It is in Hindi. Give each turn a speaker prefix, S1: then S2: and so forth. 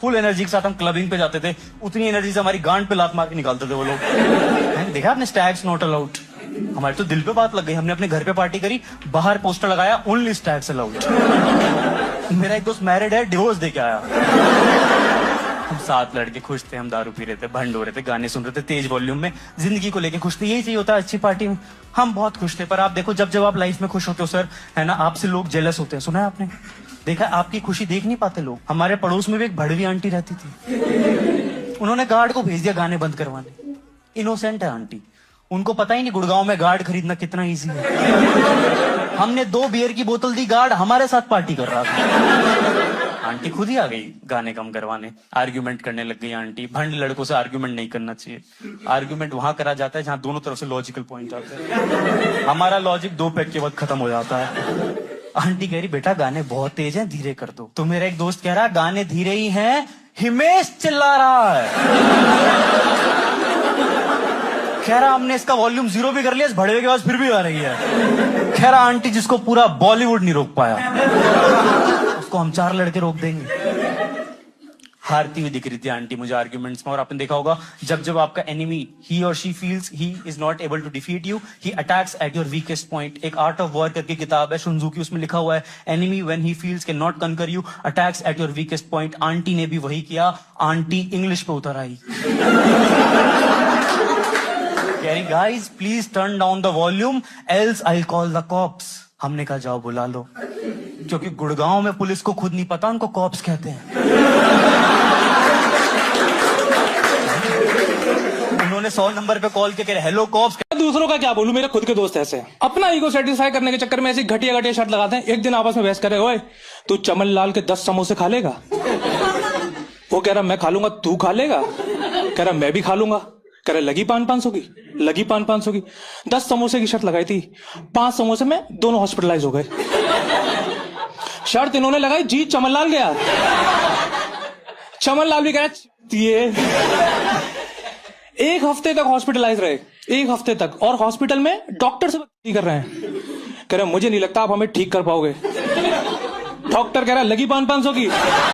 S1: फुल एनर्जी के साथ हम क्लबिंग पे जाते थे, उतनी एनर्जी से हमारी गांड पे लात मार के निकालते थे वो लोग। मैंने देखा आपने स्टैग्स नॉट अलाउड, हमारे तो दिल पे बात लग गई। हमने अपने घर पे पार्टी करी, बाहर पोस्टर लगाया ओनली स्टैग्स अलाउड। मेरा एक दोस्त मैरिड है, डिवोर्स दे के आया। हम 7 लड़के खुश थे, हम दारू पी रहे थे, भंड हो रहे थे, गाने सुन रहे थे तेज वॉल्यूम में, जिंदगी को लेके खुश थे। यही चाहिए होता है अच्छी पार्टी में, हम बहुत खुश थे। पर आप देखो जब जब आप लाइफ में खुश होते हो सर, है ना, आपसे लोग जेलस होते हैं। सुना है आपने? देखा, आपकी खुशी देख नहीं पाते लोग। हमारे पड़ोस में भी एक भड़वी आंटी रहती थी, उन्होंने गार्ड को भेज दिया गाने बंद करवाने। इनोसेंट है आंटी, उनको पता ही नहीं गुड़गांव में गार्ड खरीदना कितना ईजी है। हमने 2 बियर की बोतल दी, गार्ड हमारे साथ पार्टी कर रहा था। आंटी खुद ही आ गई गाने कम करवाने, आर्ग्यूमेंट करने लग गई आंटी। भंड लड़कों से आर्ग्यूमेंट नहीं करना चाहिए, आर्ग्यूमेंट वहां करा जाता है जहां दोनों तरफ से लॉजिकल पॉइंट आते हैं। हमारा लॉजिक 2 पैक के बाद खत्म हो जाता है। आंटी कह रही बेटा गाने बहुत तेज हैं, धीरे कर दो। तो मेरा एक दोस्त कह रहा गाने धीरे ही हैं, हिमेश चिल्ला रहा है। खैरा हमने इसका वॉल्यूम 0 भी कर लिया, इस भड़वे के बाद फिर भी आ रही है। खैरा आंटी जिसको पूरा बॉलीवुड नहीं रोक पाया, उसको हम 4 लड़के रोक देंगे। हारती हुई दिख रही थी आंटी मुझे आर्ग्यूमेंट्स में। और आपने देखा होगा जब जब आपका enemy he or she feels he is not able to defeat you, he attacks at your weakest point. एक आर्ट ऑफ वॉर करके किताब है शुनजू की, उसमें लिखा हुआ है enemy when he feels can not conquer you attacks at your weakest point. Aunty ने भी वही किया, आंटी इंग्लिश पे उतर आई। Guys please turn down the volume else I call the cops. हमने कहा जाओ बुला लो, क्योंकि गुड़गांव में पुलिस को खुद नहीं पता उनको कॉप्स कहते हैं। उन्होंने 100 नंबर पे कॉल के हेलो कॉप्स।
S2: दूसरों का क्या बोलूं, मेरे खुद के दोस्त ऐसे अपना ईगो सेटिस्फाई करने के चक्कर में ऐसी घटिया घटिया शर्त लगाते हैं। एक दिन आपस में बहस करे, ओए तू चमन लाल के 10 समोसे खा लेगा? वो कह रहा मैं खा लूंगा, तू खा लेगा? कह रहा मैं भी खा लूंगा। कह रहा लगी 500 की, लगी 500 की। 10 समोसे की शर्त लगाई थी, 5 समोसे में दोनों हॉस्पिटलाइज हो गए। शर्त इन्होंने लगाई, जीत चमनलाल गया। चमनलाल भी गया। ये 1 हफ्ते तक हॉस्पिटलाइज रहे, 1 हफ्ते तक। और हॉस्पिटल में डॉक्टर से बात कर रहे हैं, कह रहे मुझे नहीं लगता आप हमें ठीक कर पाओगे। डॉक्टर कह रहा लगी 500 की।